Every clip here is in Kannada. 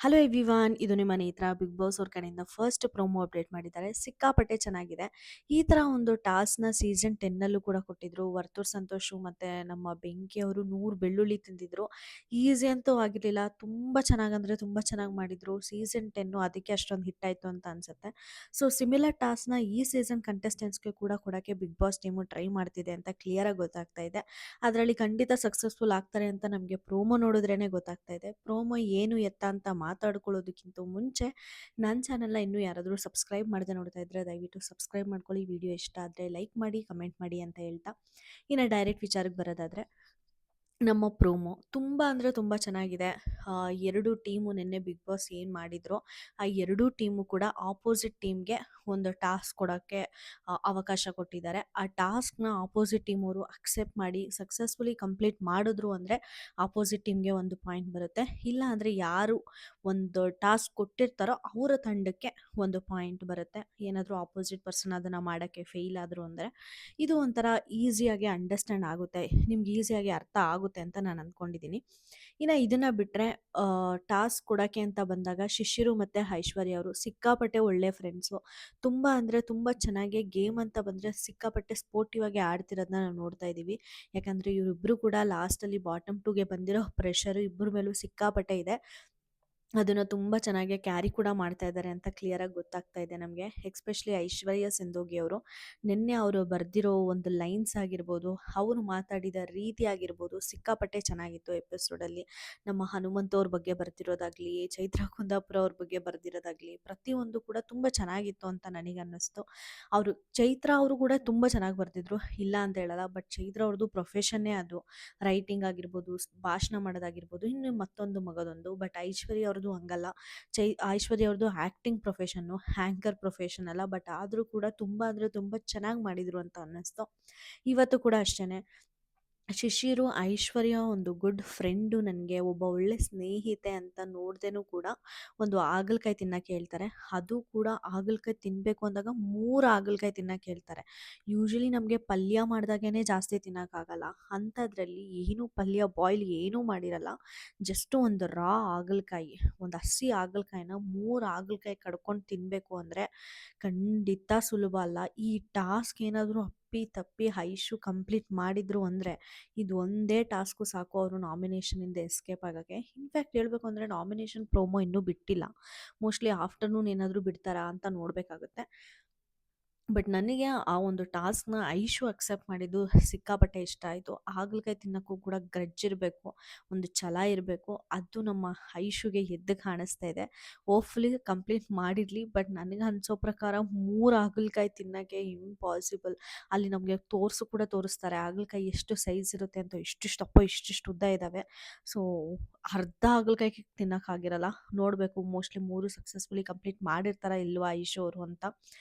ಹಲೋ ಎವ್ರಿವಾನ್, ಇದು ನಿಮ್ಮ ನೇತ್ರ. ಬಿಗ್ ಬಾಸ್ ಅವ್ರ ಕಡೆಯಿಂದ ಫಸ್ಟ್ ಪ್ರೊಮೋ ಅಪ್ಡೇಟ್ ಮಾಡಿದ್ದಾರೆ. ಸಿಕ್ಕಾಪಟ್ಟೆ ಚೆನ್ನಾಗಿದೆ. ಈ ತರ ಒಂದು ಟಾಸ್ಕ್ನ ಸೀಸನ್ 10 ನಲ್ಲೂ ಕೂಡ ಕೊಟ್ಟಿದ್ರು. ವರ್ತೂರ್ ಸಂತೋಷು ಮತ್ತೆ ನಮ್ಮ ಬೆಂಕಿ ಅವರು 100 ಬೆಳ್ಳುಳ್ಳಿ ತಿಂದಿದ್ರು. ಈಸಿ ಅಂತೂ ಆಗಿರ್ಲಿಲ್ಲ. ತುಂಬಾ ಚೆನ್ನಾಗಂದ್ರೆ ತುಂಬಾ ಚೆನ್ನಾಗಿ ಮಾಡಿದ್ರು. ಸೀಸನ್ 10 ಅದಕ್ಕೆ ಅಷ್ಟೊಂದು ಹಿಟ್ ಆಯ್ತು ಅಂತ ಅನ್ಸುತ್ತೆ. ಸೊ ಸಿಮಿಲರ್ ಟಾಸ್ಕ್ನ ಈ ಸೀಸನ್ ಕಂಟೆಸ್ಟೆಂಟ್ಸ್ಗೆ ಕೂಡ ಕೊಡಕ್ಕೆ ಬಿಗ್ ಬಾಸ್ ಟೀಮು ಟ್ರೈ ಮಾಡ್ತಿದೆ ಅಂತ ಕ್ಲಿಯರ್ ಆಗಿ ಗೊತ್ತಾಗ್ತಾ ಇದೆ. ಅದರಲ್ಲಿ ಖಂಡಿತ ಸಕ್ಸಸ್ಫುಲ್ ಆಗ್ತಾರೆ ಅಂತ ನಮಗೆ ಪ್ರೋಮೋ ನೋಡಿದ್ರೇನೆ ಗೊತ್ತಾಗ್ತಾ ಇದೆ. ಪ್ರೋಮೋ ಏನು ಎತ್ತ ಅಂತ ಮಾತಾಡ್ಕೊಳ್ಳೋದಕ್ಕಿಂತ ಮುಂಚೆ ನನ್ನ ಚಾನಲ್ನ ಇನ್ನೂ ಯಾರಾದರೂ ಸಬ್ಸ್ಕ್ರೈಬ್ ಮಾಡದೆ ನೋಡ್ತಾ ಇದ್ರೆ ದಯವಿಟ್ಟು ಸಬ್ಸ್ಕ್ರೈಬ್ ಮಾಡ್ಕೊಳ್ಳಿ. ವಿಡಿಯೋ ಇಷ್ಟ ಆದರೆ ಲೈಕ್ ಮಾಡಿ, ಕಮೆಂಟ್ ಮಾಡಿ ಅಂತ ಹೇಳ್ತಾ ಇನ್ನು ಡೈರೆಕ್ಟ್ ವಿಚಾರಕ್ಕೆ ಬರೋದಾದರೆ, ನಮ್ಮ ಪ್ರೋಮೋ ತುಂಬ ಅಂದರೆ ತುಂಬ ಚೆನ್ನಾಗಿದೆ. 2 ಟೀಮು ನಿನ್ನೆ ಬಿಗ್ ಬಾಸ್ ಏನು ಮಾಡಿದ್ರೋ, ಆ 2 ಟೀಮು ಕೂಡ ಆಪೋಸಿಟ್ ಟೀಮ್‌ಗೆ ಒಂದು ಟಾಸ್ಕ್ ಕೊಡೋಕ್ಕೆ ಅವಕಾಶ ಕೊಟ್ಟಿದ್ದಾರೆ. ಆ ಟಾಸ್ಕ್‌ನ ಆಪೋಸಿಟ್ ಟೀಮವರು ಅಕ್ಸೆಪ್ಟ್ ಮಾಡಿ ಸಕ್ಸಸ್ಫುಲಿ ಕಂಪ್ಲೀಟ್ ಮಾಡಿದ್ರು ಅಂದರೆ ಆಪೋಸಿಟ್ ಟೀಮ್‌ಗೆ 1 ಪಾಯಿಂಟ್ ಬರುತ್ತೆ. ಇಲ್ಲ ಅಂದರೆ ಯಾರು ಒಂದು ಟಾಸ್ಕ್ ಕೊಟ್ಟಿರ್ತಾರೋ ಅವರ ತಂಡಕ್ಕೆ 1 ಪಾಯಿಂಟ್ ಬರುತ್ತೆ. ಏನಾದರೂ ಆಪೋಸಿಟ್ ಪರ್ಸನ್ ಅದನ್ನು ಮಾಡೋಕ್ಕೆ ಫೇಲ್ ಆದರು ಅಂದರೆ. ಇದು ಒಂಥರ ಈಸಿಯಾಗಿ ಅಂಡರ್‌ಸ್ಟ್ಯಾಂಡ್ ಆಗುತ್ತೆ. ನಿಮ್ಗೆ ಈಸಿಯಾಗಿ ಅರ್ಥ ಆಗುತ್ತೆ ಅಂತ ನಾನು ಅಂದ್ಕೊಂಡಿದ್ದೀನಿ. ಇನ್ನು ಇದನ್ನ ಬಿಟ್ಟರೆ ಟಾಸ್ಕ್ ಕೊಡೋಕ್ಕೆ ಅಂತ ಬಂದಾಗ ಶಿಶಿರು ಮತ್ತು ಐಶ್ವರ್ಯ ಅವರು ಸಿಕ್ಕಾಪಟ್ಟೆ ಒಳ್ಳೆ ಫ್ರೆಂಡ್ಸು. ತುಂಬ ಅಂದರೆ ತುಂಬ ಚೆನ್ನಾಗಿ ಗೇಮ್ ಅಂತ ಬಂದರೆ ಸಿಕ್ಕಾಪಟ್ಟೆ ಸ್ಪೋರ್ಟಿವ್ ಆಗಿ ಆಡ್ತಿರೋದನ್ನ ನಾವು ನೋಡ್ತಾ ಇದ್ದೀವಿ. ಯಾಕಂದರೆ ಇವರಿಬ್ಬರು ಕೂಡ ಲಾಸ್ಟಲ್ಲಿ ಬಾಟಮ್ 2ಗೆ ಬಂದಿರೋ ಪ್ರೆಷರು ಇಬ್ಬರ ಮೇಲೂ ಸಿಕ್ಕಾಪಟ್ಟೆ ಇದೆ. ಅದನ್ನು ತುಂಬ ಚೆನ್ನಾಗಿ ಕ್ಯಾರಿ ಕೂಡ ಮಾಡ್ತಾ ಇದ್ದಾರೆ ಅಂತ ಕ್ಲಿಯರಾಗಿ ಗೊತ್ತಾಗ್ತಾ ಇದೆ ನಮಗೆ. ಎಸ್ಪೆಷಲಿ ಐಶ್ವರ್ಯ ಸಿಂಧೋಗಿ ಅವರು ನಿನ್ನೆ ಅವರು ಬರೆದಿರೋ ಒಂದು ಲೈನ್ಸ್ ಆಗಿರ್ಬೋದು, ಅವರು ಮಾತಾಡಿದ ರೀತಿ ಆಗಿರ್ಬೋದು ಸಿಕ್ಕಾಪಟ್ಟೆ ಚೆನ್ನಾಗಿತ್ತು ಎಪಿಸೋಡಲ್ಲಿ. ನಮ್ಮ ಹನುಮಂತ ಅವ್ರ ಬಗ್ಗೆ ಬರ್ದಿರೋದಾಗಲಿ, ಚೈತ್ರ ಕುಂದಾಪುರ ಅವ್ರ ಬಗ್ಗೆ ಬರ್ದಿರೋದಾಗಲಿ, ಪ್ರತಿಯೊಂದು ಕೂಡ ತುಂಬ ಚೆನ್ನಾಗಿತ್ತು ಅಂತ ನನಗನ್ನಿಸ್ತು. ಅವರು ಚೈತ್ರ ಅವರು ಕೂಡ ತುಂಬ ಚೆನ್ನಾಗಿ ಬರ್ದಿದ್ರು, ಇಲ್ಲ ಅಂತ ಹೇಳಲ್ಲ. ಬಟ್ ಚೈತ್ರ ಅವ್ರದ್ದು ಪ್ರೊಫೆಷನ್ನೇ ಅದು. ರೈಟಿಂಗ್ ಆಗಿರ್ಬೋದು, ಭಾಷಣ ಮಾಡೋದಾಗಿರ್ಬೋದು, ಇನ್ನು ಮತ್ತೊಂದು ಮಗದೊಂದು. ಬಟ್ ಐಶ್ವರ್ಯ ಅವ್ರದ್ದು ಹಂಗಲ್ಲ. ಐಶ್ವರ್ಯ ಅವ್ರದ್ದು ಆ್ಯಕ್ಟಿಂಗ್ ಪ್ರೊಫೆಷನ್ನು, ಆ್ಯಂಕರ್ ಪ್ರೊಫೆಷನ್ ಅಲ್ಲ. ಬಟ್ ಆದರೂ ಕೂಡ ತುಂಬ ಅಂದರೆ ತುಂಬ ಚೆನ್ನಾಗಿ ಮಾಡಿದರು ಅಂತ ಅನ್ನಿಸ್ತು. ಇವತ್ತು ಕೂಡ ಅಷ್ಟೇ. ಶಿಶಿರು, ಐಶ್ವರ್ಯ ಒಂದು ಗುಡ್ ಫ್ರೆಂಡು, ನನಗೆ ಒಬ್ಬ ಒಳ್ಳೆ ಸ್ನೇಹಿತೆ ಅಂತ ನೋಡ್ದೇನೂ ಕೂಡ ಒಂದು ಹಾಗಲಕಾಯಿ ತಿನ್ನಕ್ಕೆ ಹೇಳ್ತಾರೆ. ಅದು ಕೂಡ ಹಾಗಲಕಾಯಿ ತಿನ್ನಬೇಕು ಅಂದಾಗ 3 ಹಾಗಲಕಾಯಿ ತಿನ್ನಕ್ಕೆ ಹೇಳ್ತಾರೆ. ಯೂಶಲಿ ನಮಗೆ ಪಲ್ಯ ಮಾಡಿದಾಗೇ ಜಾಸ್ತಿ ತಿನ್ನೋಕ್ಕಾಗಲ್ಲ. ಅಂಥದ್ರಲ್ಲಿ ಏನೂ ಪಲ್ಯ ಬಾಯ್ಲ್ ಏನೂ ಮಾಡಿರಲ್ಲ. ಜಸ್ಟ್ ಒಂದು ಹಾಗಲಕಾಯಿ, ಒಂದು ಹಸಿ ಹಾಗಲಕಾಯಿನ 3 ಹಾಗಲಕಾಯಿ ಕಡ್ಕೊಂಡು ತಿನ್ನಬೇಕು ಅಂದರೆ ಖಂಡಿತ ಸುಲಭ ಅಲ್ಲ. ಈ ಟಾಸ್ಕ್ ಏನಾದರೂ ಅಪ್ಪಿ ತಪ್ಪಿ ಐಶು ಕಂಪ್ಲೀಟ್ ಮಾಡಿದ್ರು ಅಂದರೆ ಇದು ಒಂದೇ ಟಾಸ್ಕು ಸಾಕು ಅವರು ನಾಮಿನೇಷನಿಂದ ಎಸ್ಕೇಪ್ ಆಗೋಕ್ಕೆ. ಇನ್ಫ್ಯಾಕ್ಟ್ ಹೇಳಬೇಕು ಅಂದರೆ ನಾಮಿನೇಷನ್ ಪ್ರೋಮೋ ಇನ್ನೂ ಬಿಟ್ಟಿಲ್ಲ. ಮೋಸ್ಟ್ಲಿ ಆಫ್ಟರ್ನೂನ್ ಏನಾದರೂ ಬಿಡ್ತಾರಾ ಅಂತ ನೋಡಬೇಕಾಗುತ್ತೆ. ಬಟ್ ನನಗೆ ಆ ಒಂದು ಟಾಸ್ಕ್ನ ಐಶು ಅಕ್ಸೆಪ್ಟ್ ಮಾಡಿದ್ದು ಸಿಕ್ಕಾಪಟ್ಟೆ ಇಷ್ಟ ಆಯಿತು. ಹಾಗಲಕಾಯಿ ತಿನ್ನೋಕ್ಕೂ ಕೂಡ ಗ್ರಜ್ಜಿರಬೇಕು, ಒಂದು ಛಲ ಇರಬೇಕು. ಅದು ನಮ್ಮ ಐಶುಗೆ ಎದ್ದು ಕಾಣಿಸ್ತಾ ಇದೆ. Hopefully complete ಮಾಡಿರಲಿ. ಬಟ್ ನನಗೆ ಅನಿಸೋ ಪ್ರಕಾರ 3 ಹಾಗಲಕಾಯಿ ತಿನ್ನೋಕ್ಕೆ ಇಂಪಾಸಿಬಲ್. ಅಲ್ಲಿ ನಮಗೆ ಕೂಡ ತೋರಿಸ್ತಾರೆ ಹಾಗಲಕಾಯಿ ಎಷ್ಟು ಸೈಜ್ ಇರುತ್ತೆ ಅಂತ. ಇಷ್ಟಿಷ್ಟು ದಪ್ಪ, ಇಷ್ಟಿಷ್ಟು ಉದ್ದ ಇದ್ದಾವೆ. ಸೊ ಅರ್ಧ ಹಾಗಲಕಾಯಿ ತಿನ್ನೋಕ್ಕಾಗಿರಲ್ಲ. ನೋಡಬೇಕು, ಮೋಸ್ಟ್ಲಿ 3 ಸಕ್ಸಸ್ಫುಲಿ ಕಂಪ್ಲೀಟ್ ಮಾಡಿರ್ತಾರಾ ಇಲ್ವಾ ಐಶು ಅವರು ಅಂತ.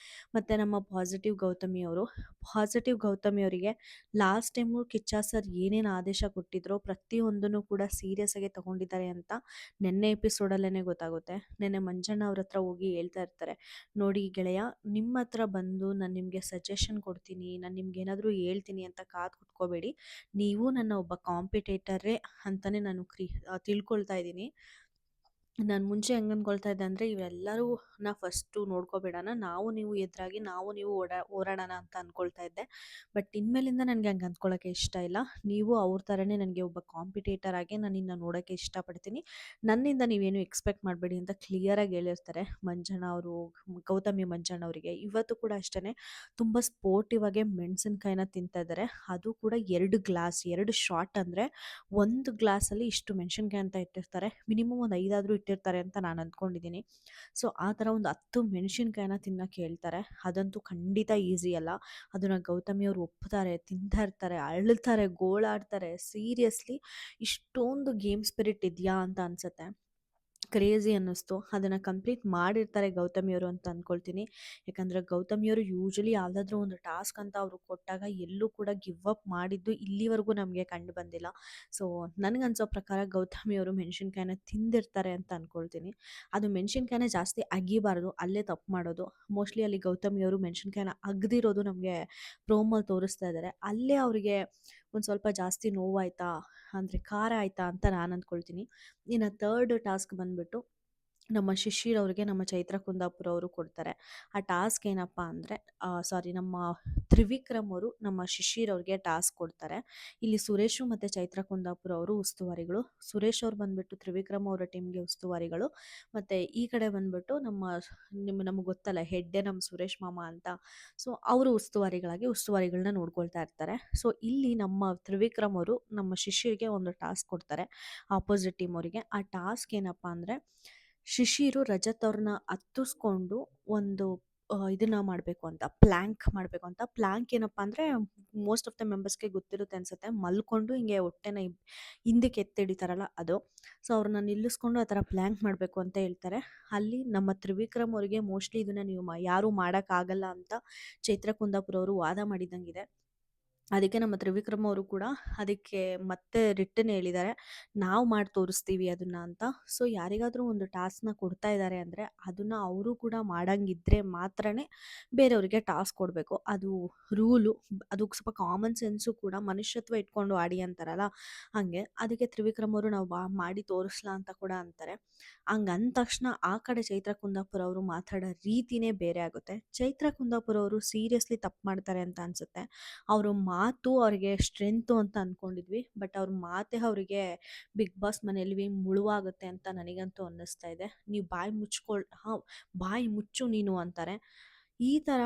ಮತ್ತು ನಮ್ಮ ಪಾಸಿಟಿವ್ ಗೌತಮಿ ಅವರಿಗೆ ಲಾಸ್ಟ್ ಟೈಮು ಕಿಚ್ಚ ಸರ್ ಏನೇನು ಆದೇಶ ಕೊಟ್ಟಿದ್ರೋ ಪ್ರತಿಯೊಂದನ್ನು ಕೂಡ ಸೀರಿಯಸ್ ಆಗಿ ತಗೊಂಡಿದ್ದಾರೆ ಅಂತ ನಿನ್ನೆ ಎಪಿಸೋಡಲ್ಲೇ ಗೊತ್ತಾಗುತ್ತೆ. ನಿನ್ನೆ ಮಂಜಣ್ಣ ಅವ್ರ ಹತ್ರ ಹೋಗಿ ಹೇಳ್ತಾ ಇರ್ತಾರೆ, ನೋಡಿ ಗೆಳೆಯ, ನಿಮ್ಮ ಹತ್ರ ಬಂದು ನಾನು ನಿಮಗೆ ಸಜೆಷನ್ ಕೊಡ್ತೀನಿ, ನಾನು ನಿಮ್ಗೆ ಏನಾದರೂ ಹೇಳ್ತೀನಿ ಅಂತ ಕಾದು ಕುತ್ಕೋಬೇಡಿ. ನೀವು ನನ್ನ ಒಬ್ಬ ಕಾಂಪಿಟೇಟರೇ ಅಂತಲೇ ನಾನು ತಿಳ್ಕೊಳ್ತಾ ಇದ್ದೀನಿ. ನಾನು ಮುಂಚೆ ಹೆಂಗೆ ಅಂದ್ಕೊಳ್ತಾ ಇದ್ದೆ ಅಂದರೆ ಇವೆಲ್ಲರೂ ಫಸ್ಟು ನೋಡ್ಕೊಬೇಡಣ, ನಾವು ನೀವು ಎದುರಾಗಿ ನಾವು ನೀವು ಹೋರಾಡೋಣ ಅಂತ ಅಂದ್ಕೊಳ್ತಾ ಇದ್ದೆ. ಬಟ್ ಇನ್ಮೇಲಿಂದ ನನಗೆ ಹಂಗೆ ಅಂದ್ಕೊಳ್ಳೋಕ್ಕೆ ಇಷ್ಟ ಇಲ್ಲ. ನೀವು ಅವ್ರ ಥರನೇ ನನಗೆ ಒಬ್ಬ ಕಾಂಪಿಟೇಟರ್ ಆಗಿ ನಾನು ಇನ್ನು ನೋಡೋಕ್ಕೆ ಇಷ್ಟಪಡ್ತೀನಿ. ನನ್ನಿಂದ ನೀವೇನು ಎಕ್ಸ್ಪೆಕ್ಟ್ ಮಾಡಬೇಡಿ ಅಂತ ಕ್ಲಿಯರಾಗಿ ಹೇಳಿರ್ತಾರೆ ಮಂಜಣ್ಣ ಅವರು, ಗೌತಮಿ ಮಂಜಣ್ಣ ಅವರಿಗೆ. ಇವತ್ತು ಕೂಡ ಅಷ್ಟೇ, ತುಂಬ ಸ್ಪೋರ್ಟಿವ್ ಆಗಿ ಮೆಣಸಿನ್ಕಾಯಿನ ತಿಂತಾ ಇದ್ದಾರೆ. ಅದು ಕೂಡ 2 ಗ್ಲಾಸ್, 2 ಶಾಟ್ ಅಂದರೆ ಒಂದು ಗ್ಲಾಸಲ್ಲಿ ಇಷ್ಟು ಮೆಣಸಿನ್ಕಾಯಿ ಅಂತ ಇಟ್ಟಿರ್ತಾರೆ. ಮಿನಿಮಮ್ ಒಂದು 5 ಆದರೂ ಇಟ್ಟಿರ್ತಾರೆ ಅಂತ ನಾನು ಅಂದ್ಕೊಂಡಿದ್ದೀನಿ. ಸೊ ಆ ಥರ ಒಂದು 10 ಮೆಣಸಿನ್ಕಾಯಿನ ತಿನ್ನೋಕ್ಕೆ ಹೇಳ್ತಾರೆ. ಅದಂತೂ ಖಂಡಿತ ಈಸಿ ಅಲ್ಲ. ಅದನ್ನು ಗೌತಮಿಯವರು ಒಪ್ತಾರೆ, ತಿಂತಾ ಇರ್ತಾರೆ, ಅಳ್ತಾರೆ, ಗೋಳಾಡ್ತಾರೆ. ಸೀರಿಯಸ್ಲಿ ಇಷ್ಟೊಂದು ಗೇಮ್ ಸ್ಪಿರಿಟ್ ಇದೆಯಾ ಅಂತ ಅನಿಸುತ್ತೆ. ಕ್ರೇಜಿ ಅನ್ನಿಸ್ತು. ಅದನ್ನು ಕಂಪ್ಲೀಟ್ ಮಾಡಿರ್ತಾರೆ ಗೌತಮಿಯವರು ಅಂತ ಅಂದ್ಕೊಳ್ತೀನಿ. ಯಾಕಂದರೆ ಗೌತಮಿಯವರು ಯೂಶಲಿ ಯಾವುದಾದ್ರೂ ಒಂದು ಟಾಸ್ಕ್ ಅಂತ ಅವರು ಕೊಟ್ಟಾಗ ಎಲ್ಲೂ ಕೂಡ ಗಿವ್ ಅಪ್ ಮಾಡಿದ್ದು ಇಲ್ಲಿವರೆಗೂ ನಮಗೆ ಕಂಡು ಬಂದಿಲ್ಲ. ಸೊ ನನಗನ್ಸೋ ಪ್ರಕಾರ ಗೌತಮಿಯವರು ಮೆಣಸಿನ್ಕಾಯಿನ ತಿಂದಿರ್ತಾರೆ ಅಂತ ಅಂದ್ಕೊಳ್ತೀನಿ. ಅದು ಮೆಣಸಿನ್ಕಾಯಿನ ಜಾಸ್ತಿ ಅಗಿಬಾರ್ದು, ಅಲ್ಲೇ ತಪ್ಪು ಮಾಡೋದು. ಮೋಸ್ಟ್ಲಿ ಅಲ್ಲಿ ಗೌತಮಿಯವರು ಮೆಣಸಿನ್ಕಾಯಿನ ಅಗ್ದಿರೋದು ನಮಗೆ ಪ್ರೋಮೋ ತೋರಿಸ್ತಾ ಇದ್ದಾರೆ. ಅಲ್ಲೇ ಅವರಿಗೆ ಒಂದು ಸ್ವಲ್ಪ ಜಾಸ್ತಿ ನೋವಾಯ್ತಾ ಅಂದರೆ ಖಾರ ಆಯಿತಾ ಅಂತ ನಾನು ಅಂದ್ಕೊಳ್ತೀನಿ. ಇನ್ನು ಥರ್ಡ್ ಟಾಸ್ಕ್ ಬಂದುಬಿಟ್ಟು ನಮ್ಮ ಶಿಶಿರ್ ಅವ್ರಿಗೆ ನಮ್ಮ ಚೈತ್ರ ಕುಂದಾಪುರ ಅವರು ಕೊಡ್ತಾರೆ. ಆ ಟಾಸ್ಕ್ ಏನಪ್ಪಾ ಅಂದರೆ, ಸಾರಿ, ನಮ್ಮ ತ್ರಿವಿಕ್ರಮ್ ಅವರು ನಮ್ಮ ಶಿಶಿರ್ ಅವ್ರಿಗೆ ಟಾಸ್ಕ್ ಕೊಡ್ತಾರೆ. ಇಲ್ಲಿ ಸುರೇಶು ಮತ್ತು ಚೈತ್ರ ಕುಂದಾಪುರ ಅವರು ಉಸ್ತುವಾರಿಗಳು. ಸುರೇಶ್ ಅವ್ರು ಬಂದ್ಬಿಟ್ಟು ತ್ರಿವಿಕ್ರಮ್ ಅವರ ಟೀಮ್ಗೆ ಉಸ್ತುವಾರಿಗಳು. ಮತ್ತು ಈ ಕಡೆ ಬಂದ್ಬಿಟ್ಟು ನಮಗೆ ಗೊತ್ತಲ್ಲ, ಹೆಡ್ಡೆ ನಮ್ಮ ಸುರೇಶ್ ಮಾಮ ಅಂತ. ಸೊ ಅವರು ಉಸ್ತುವಾರಿಗಳನ್ನ ನೋಡ್ಕೊಳ್ತಾ ಇರ್ತಾರೆ. ಸೊ ಇಲ್ಲಿ ನಮ್ಮ ತ್ರಿವಿಕ್ರಮ್ ಅವರು ನಮ್ಮ ಶಿಶಿರ್ಗೆ ಒಂದು ಟಾಸ್ಕ್ ಕೊಡ್ತಾರೆ, ಆಪೋಸಿಟ್ ಟೀಮ್ ಅವರಿಗೆ. ಆ ಟಾಸ್ಕ್ ಏನಪ್ಪಾ ಅಂದರೆ, ಶಿಶಿರು ರಜತ್ ಅವ್ರನ್ನ ಹತ್ತಿಸ್ಕೊಂಡು ಒಂದು ಇದನ್ನ ಮಾಡಬೇಕು ಅಂತ, ಪ್ಲ್ಯಾಂಕ್ ಮಾಡಬೇಕು ಅಂತ. ಪ್ಲ್ಯಾಂಕ್ ಏನಪ್ಪ ಅಂದರೆ, ಮೋಸ್ಟ್ ಆಫ್ ದ ಮೆಂಬರ್ಸ್ಗೆ ಗೊತ್ತಿರುತ್ತೆ ಅನ್ಸುತ್ತೆ, ಮಲ್ಕೊಂಡು ಹಿಂಗೆ ಹೊಟ್ಟೆನ ಹಿಂದಕ್ಕೆ ಎತ್ತಿಡಿತಾರಲ್ಲ ಅದು. ಸೊ ಅವ್ರನ್ನ ನಿಲ್ಲಿಸ್ಕೊಂಡು ಆ ಥರ ಪ್ಲ್ಯಾಂಕ್ ಮಾಡಬೇಕು ಅಂತ ಹೇಳ್ತಾರೆ. ಅಲ್ಲಿ ನಮ್ಮ ತ್ರಿವಿಕ್ರಮ್ ಅವರಿಗೆ ಮೋಸ್ಟ್ಲಿ ಇದನ್ನು ನೀವು ಯಾರೂ ಮಾಡೋಕ್ಕಾಗಲ್ಲ ಅಂತ ಚೈತ್ರ ಕುಂದಾಪುರ ಅವರು ವಾದ ಮಾಡಿದಂಗಿದೆ. ಅದಕ್ಕೆ ನಮ್ಮ ತ್ರಿವಿಕ್ರಮ್ ಅವರು ಕೂಡ ಅದಕ್ಕೆ ಮತ್ತೆ ರಿಟರ್ನ್ ಹೇಳಿದ್ದಾರೆ, ನಾವು ಮಾಡಿ ತೋರಿಸ್ತೀವಿ ಅದನ್ನ ಅಂತ. ಸೊ ಯಾರಿಗಾದರೂ ಒಂದು ಟಾಸ್ಕ್ನ ಕೊಡ್ತಾ ಇದ್ದಾರೆ ಅಂದರೆ ಅದನ್ನು ಅವರು ಕೂಡ ಮಾಡಂಗಿದ್ರೆ ಮಾತ್ರನೇ ಬೇರೆಯವರಿಗೆ ಟಾಸ್ಕ್ ಕೊಡಬೇಕು. ಅದು ರೂಲು. ಅದು ಸ್ವಲ್ಪ ಕಾಮನ್ ಸೆನ್ಸು ಕೂಡ, ಮನುಷ್ಯತ್ವ ಇಟ್ಕೊಂಡು ಆಡಿ ಅಂತಾರಲ್ಲ ಹಾಗೆ. ಅದಕ್ಕೆ ತ್ರಿವಿಕ್ರಮ್ ಅವರು ನಾವು ಮಾಡಿ ತೋರಿಸ್ಲಾ ಅಂತ ಕೂಡ ಅಂತಾರೆ. ಹಂಗೆ ಅಂದ ತಕ್ಷಣ ಆ ಕಡೆ ಚೈತ್ರ ಕುಂದಾಪುರ ಅವರು ಮಾತಾಡೋ ರೀತಿನೇ ಬೇರೆ ಆಗುತ್ತೆ. ಚೈತ್ರ ಕುಂದಾಪುರ ಅವರು ಸೀರಿಯಸ್ಲಿ ತಪ್ಪು ಮಾಡ್ತಾರೆ ಅಂತ ಅನಿಸುತ್ತೆ. ಅವ್ರ ಮಾತು ಅವ್ರಿಗೆ ಸ್ಟ್ರೆಂತು ಅಂತ ಅಂದ್ಕೊಂಡಿದ್ವಿ, ಬಟ್ ಅವ್ರ ಮಾತೇ ಅವರಿಗೆ ಬಿಗ್ ಬಾಸ್ ಮನೆಯಲ್ಲಿ ಮುಳುವಾಗುತ್ತೆ ಅಂತ ನನಗಂತೂ ಅನ್ನಿಸ್ತಾ ಇದೆ. ನೀವು ಬಾಯಿ ಮುಚ್ಚು ನೀನು ಅಂತಾರೆ. ಈ ಥರ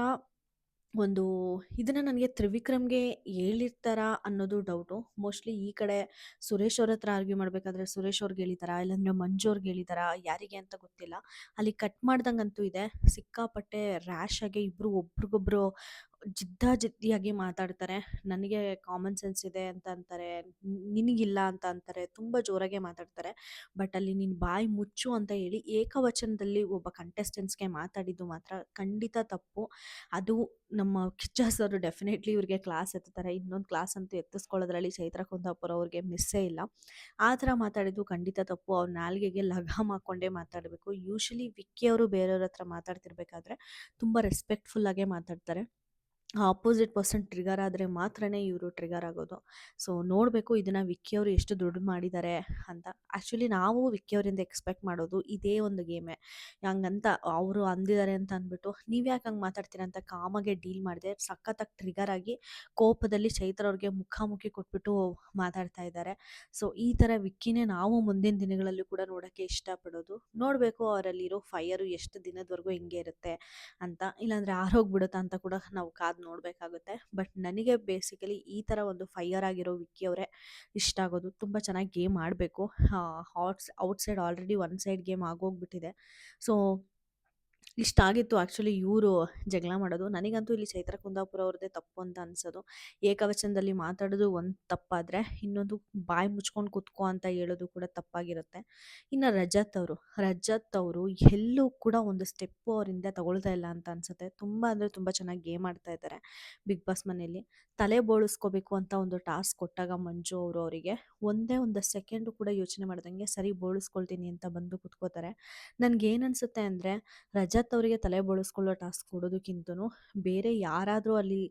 ಒಂದು ಇದನ್ನ ನನಗೆ ತ್ರಿವಿಕ್ರಮ್‌ಗೆ ಹೇಳಿರ್ತಾರಾ ಅನ್ನೋದು ಡೌಟು. ಮೋಸ್ಟ್ಲಿ ಈ ಕಡೆ ಸುರೇಶ್ ಅವ್ರ ಹತ್ರ ಆರ್ಗ್ಯೂ ಮಾಡಬೇಕಾದ್ರೆ ಸುರೇಶ್ ಅವ್ರಿಗೆ ಹೇಳಿದಾರಾ? ಇಲ್ಲಾಂದ್ರೆ ಮಂಜು ಅವ್ರಿಗೆ ಹೇಳಿದಾರಾ? ಯಾರಿಗೆ ಅಂತ ಗೊತ್ತಿಲ್ಲ. ಅಲ್ಲಿ ಕಟ್ ಮಾಡ್ದಂಗಂತೂ ಇದೆ. ಸಿಕ್ಕಾಪಟ್ಟೆ ರ್ಯಾಶ್ ಆಗಿ ಇಬ್ರು ಒಬ್ರಿಗೊಬ್ರು ಜಿದ್ದಾಜಿದ್ದಿಯಾಗಿ ಮಾತಾಡ್ತಾರೆ. ನನಗೆ ಕಾಮನ್ ಸೆನ್ಸ್ ಇದೆ ಅಂತ ಅಂತಾರೆ. ನಿನಗಿಲ್ಲ ಅಂತ ಅಂತಾರೆ. ತುಂಬ ಜೋರಾಗೆ ಮಾತಾಡ್ತಾರೆ. ಬಟ್ ಅಲ್ಲಿ ನೀನು ಬಾಯಿ ಮುಚ್ಚು ಅಂತ ಹೇಳಿ ಏಕವಚನದಲ್ಲಿ ಒಬ್ಬ ಕಂಟೆಸ್ಟೆಂಟ್ಸ್‌ಗೆ ಮಾತಾಡಿದ್ದು ಮಾತ್ರ ಖಂಡಿತ ತಪ್ಪು. ಅದು ನಮ್ಮ ಕಿಚ್ಚ ಸರ್ ಡೆಫಿನೆಟ್ಲಿ ಇವ್ರಿಗೆ ಕ್ಲಾಸ್ ಎತ್ತುತ್ತಾರೆ. ಇನ್ನೊಂದು ಕ್ಲಾಸ್ ಅಂತೂ ಎತ್ತಿಸ್ಕೊಳ್ಳೋದ್ರಲ್ಲಿ ಚೈತ್ರ ಕುಂದಾಪುರ ಅವ್ರಿಗೆ ಮಿಸ್ಸೇ ಇಲ್ಲ. ಆ ಥರ ಮಾತಾಡಿದ್ದು ಖಂಡಿತ ತಪ್ಪು. ಅವ್ರ ನಾಲಿಗೆಗೆ ಲಗಾಮ್ ಹಾಕ್ಕೊಂಡೇ ಮಾತಾಡಬೇಕು. ಯೂಶಲಿ ವಿಕ್ಕಿ ಅವರು ಬೇರೆಯವ್ರ ಹತ್ರ ಮಾತಾಡ್ತಿರ್ಬೇಕಾದ್ರೆ ತುಂಬ ರೆಸ್ಪೆಕ್ಟ್‌ಫುಲ್ಲಾಗೇ ಮಾತಾಡ್ತಾರೆ. ಆಪೋಸಿಟ್ ಪರ್ಸನ್ ಟ್ರಿಗರ್ ಆದರೆ ಮಾತ್ರನೇ ಇವರು ಟ್ರಿಗರ್ ಆಗೋದು. ಸೊ ನೋಡಬೇಕು ಇದನ್ನು ವಿಕ್ಕಿ ಅವರು ಎಷ್ಟು ದುಡ್ಡು ಮಾಡಿದ್ದಾರೆ ಅಂತ. ಆ್ಯಕ್ಚುಲಿ ನಾವು ವಿಕ್ಕಿ ಅವರಿಂದ ಎಕ್ಸ್ಪೆಕ್ಟ್ ಮಾಡೋದು ಇದೇ ಒಂದು ಗೇಮೇ. ಹಂಗಂತ ಅವರು ಅಂದಿದ್ದಾರೆ ಅಂತ ಅಂದ್ಬಿಟ್ಟು ನೀವು ಯಾಕೆ ಹಂಗೆ ಮಾತಾಡ್ತೀರಾ ಅಂತ ಕಾಮಾಗೆ ಡೀಲ್ ಮಾಡಿದೆ. ಸಖತ್ತಾಗಿ ಟ್ರಿಗರ್ ಆಗಿ ಕೋಪದಲ್ಲಿ ಚೈತ್ರ ಅವ್ರಿಗೆ ಮುಖಾಮುಖಿ ಕೊಟ್ಬಿಟ್ಟು ಮಾತಾಡ್ತಾ ಇದ್ದಾರೆ. ಸೊ ಈ ಥರ ವಿಕ್ಕಿನೇ ನಾವು ಮುಂದಿನ ದಿನಗಳಲ್ಲಿ ಕೂಡ ನೋಡೋಕ್ಕೆ ಇಷ್ಟಪಡೋದು. ನೋಡಬೇಕು ಅವರಲ್ಲಿರೋ ಫೈರು ಎಷ್ಟು ದಿನದವರೆಗೂ ಹಿಂಗೆ ಇರುತ್ತೆ ಅಂತ, ಇಲ್ಲಾಂದರೆ ಆರೋಗ್ಬಿಡುತ್ತಾ ಅಂತ ಕೂಡ ನಾವು ಕಾದು ನೋಡಬೇಕಾಗುತ್ತೆ. ಬಟ್ ನನಗೆ ಬೇಸಿಕಲಿ ಈ ಥರ ಒಂದು ಫೈಯರ್ ಆಗಿರೋ ವಿಕ್ಕಿ ಅವರೇ ಇಷ್ಟ ಆಗೋದು. ತುಂಬ ಚೆನ್ನಾಗಿ ಗೇಮ್ ಆಡಬೇಕು. Outside already one side game ಆಗೋಗ್ಬಿಟ್ಟಿದೆ. ಸೊ ಇಷ್ಟ ಆಗಿತ್ತು ಆ್ಯಕ್ಚುಲಿ ಇವರು ಜಗಳ ಮಾಡೋದು. ನನಗಂತೂ ಇಲ್ಲಿ ಚೈತ್ರ ಕುಂದಾಪುರ ಅವ್ರದ್ದೇ ತಪ್ಪು ಅಂತ ಅನ್ಸೋದು. ಏಕವಚನದಲ್ಲಿ ಮಾತಾಡೋದು ಒಂದು ತಪ್ಪಾದರೆ, ಇನ್ನೊಂದು ಬಾಯಿ ಮುಚ್ಕೊಂಡು ಕುತ್ಕೋ ಅಂತ ಹೇಳೋದು ಕೂಡ ತಪ್ಪಾಗಿರುತ್ತೆ. ಇನ್ನು ರಜತ್ ಅವರು ಎಲ್ಲೂ ಕೂಡ ಒಂದು ಸ್ಟೆಪ್ಪು ಅವರಿಂದ ತಗೊಳ್ತಾ ಇಲ್ಲ ಅಂತ ಅನ್ಸುತ್ತೆ. ತುಂಬ ಅಂದರೆ ತುಂಬ ಚೆನ್ನಾಗಿ ಗೇಮ್ ಆಡ್ತಾ ಇದ್ದಾರೆ ಬಿಗ್ ಬಾಸ್ ಮನೆಯಲ್ಲಿ. ತಲೆ ಬೋಳಿಸ್ಕೋಬೇಕು ಅಂತ ಒಂದು ಟಾಸ್ಕ್ ಕೊಟ್ಟಾಗ ಮಂಜು ಅವರು ಅವರಿಗೆ ಒಂದೇ ಒಂದು ಸೆಕೆಂಡು ಕೂಡ ಯೋಚನೆ ಮಾಡ್ದಂಗೆ ಸರಿ ಬೋಳಿಸ್ಕೊಳ್ತೀನಿ ಅಂತ ಬಂದು ಕುತ್ಕೋತಾರೆ. ನನಗೇನನ್ಸುತ್ತೆ ಅಂದರೆ, ರಜತ್ ಅವರಿಗೆ ತಲೆ ಬೋಳಿಸ್ಕೊಳ್ಳೋ ಟಾಸ್ಕ್ ಕೊಡೋದಕ್ಕಿಂತನೂ ಬೇರೆ ಯಾರಾದರೂ ಅಲ್ಲಿ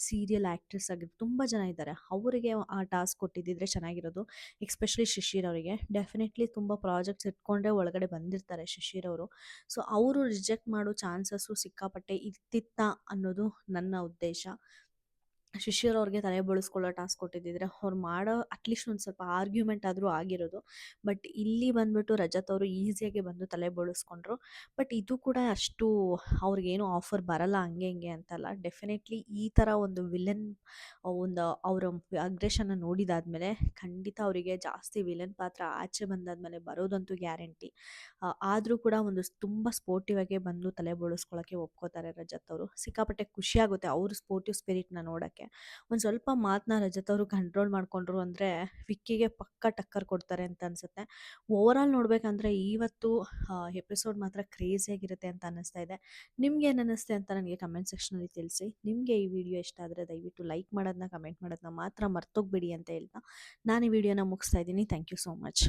ಸೀರಿಯಲ್ ಆ್ಯಕ್ಟ್ರೆಸ್ ಆಗಿದ್ದು ತುಂಬ ಜನ ಇದ್ದಾರೆ, ಅವರಿಗೆ ಆ ಟಾಸ್ಕ್ ಕೊಟ್ಟಿದ್ದಿದ್ರೆ ಚೆನ್ನಾಗಿರೋದು. ಎಕ್ಸ್ಪೆಷಲಿ ಶಿಶಿರ್ ಅವರಿಗೆ ಡೆಫಿನೆಟ್ಲಿ ತುಂಬ ಪ್ರಾಜೆಕ್ಟ್ಸ್ ಇಟ್ಕೊಂಡೇ ಒಳಗಡೆ ಬಂದಿರ್ತಾರೆ ಶಿಶಿರ್ ಅವರು. ಸೊ ಅವರು ರಿಜೆಕ್ಟ್ ಮಾಡೋ ಚಾನ್ಸಸ್ಸು ಸಿಕ್ಕಾಪಟ್ಟೆ ಇರ್ತಿತ್ತಾ ಅನ್ನೋದು ನನ್ನ ಉದ್ದೇಶ. ಶಿಷ್ಯರು ಅವ್ರಿಗೆ ತಲೆ ಬೋಳಿಸ್ಕೊಳ್ಳೋ ಟಾಸ್ಕ್ ಕೊಟ್ಟಿದ್ದಿದ್ರೆ ಅವ್ರು ಮಾಡೋ ಅಟ್ಲೀಸ್ಟ್ ಒಂದು ಸ್ವಲ್ಪ ಆರ್ಗ್ಯುಮೆಂಟ್ ಆದರೂ ಆಗಿರೋದು. ಬಟ್ ಇಲ್ಲಿ ಬಂದ್ಬಿಟ್ಟು ರಜತ್ ಅವರು ಈಸಿಯಾಗಿ ಬಂದು ತಲೆ ಬೋಳಿಸ್ಕೊಂಡ್ರು. ಬಟ್ ಇದು ಕೂಡ ಅಷ್ಟು ಅವ್ರಿಗೇನು ಆಫರ್ ಬರಲ್ಲ ಹಂಗೆ ಹಿಂಗೆ ಅಂತಲ್ಲ. ಡೆಫಿನೆಟ್ಲಿ ಈ ಥರ ಒಂದು ವಿಲನ್ ಒಂದು ಅವರ ಅಗ್ರೆಷನ್ನ ನೋಡಿದಾದ್ಮೇಲೆ ಖಂಡಿತ ಅವರಿಗೆ ಜಾಸ್ತಿ ವಿಲನ್ ಪಾತ್ರ ಆಚೆ ಬಂದಾದ್ಮೇಲೆ ಬರೋದಂತೂ ಗ್ಯಾರಂಟಿ. ಆದರೂ ಕೂಡ ಒಂದು ತುಂಬ ಸ್ಪೋರ್ಟಿವ್ ಆಗೇ ಬಂದು ತಲೆ ಬೋಳಿಸ್ಕೊಳ್ಳೋಕ್ಕೆ ಒಪ್ಕೋತಾರೆ ರಜತ್ ಅವರು. ಸಿಕ್ಕಾಪಟ್ಟೆ ಖುಷಿಯಾಗುತ್ತೆ ಅವ್ರ ಸ್ಪೋರ್ಟಿವ್ ಸ್ಪಿರಿಟ್ನ ನೋಡೋಕ್ಕೆ. ಒಂದು ಸ್ವಲ್ಪ ಮಾತನ್ನ ರಜತ್ ಅವರು ಕಂಟ್ರೋಲ್ ಮಾಡಿಕೊಂಡ್ರು ಅಂದರೆ ವಿಕ್ಕಿಗೆ ಪಕ್ಕ ಟಕ್ಕರ್ ಕೊಡ್ತಾರೆ ಅಂತ ಅನಿಸುತ್ತೆ. ಓವರಾಲ್ ನೋಡಬೇಕಂದ್ರೆ ಇವತ್ತು ಎಪಿಸೋಡ್ ಮಾತ್ರ ಕ್ರೇಜಿಯಾಗಿರುತ್ತೆ ಅಂತ ಅನ್ನಿಸ್ತಾ ಇದೆ. ನಿಮ್ಗೆ ಏನು ಅನ್ನಿಸ್ತೆ ಅಂತ ನನಗೆ ಕಮೆಂಟ್ ಸೆಕ್ಷನಲ್ಲಿ ತಿಳಿಸಿ. ನಿಮಗೆ ಈ ವಿಡಿಯೋ ಇಷ್ಟ ಆದರೆ ದಯವಿಟ್ಟು ಲೈಕ್ ಮಾಡೋದನ್ನ, ಕಮೆಂಟ್ ಮಾಡೋದನ್ನ ಮಾತ್ರ ಮರ್ತೋಗ್ಬೇಡಿ ಅಂತ ಹೇಳ್ತಾ ನಾನು ಈ ವಿಡಿಯೋನ ಮುಗಿಸ್ತಾ ಇದ್ದೀನಿ. Thank you so much.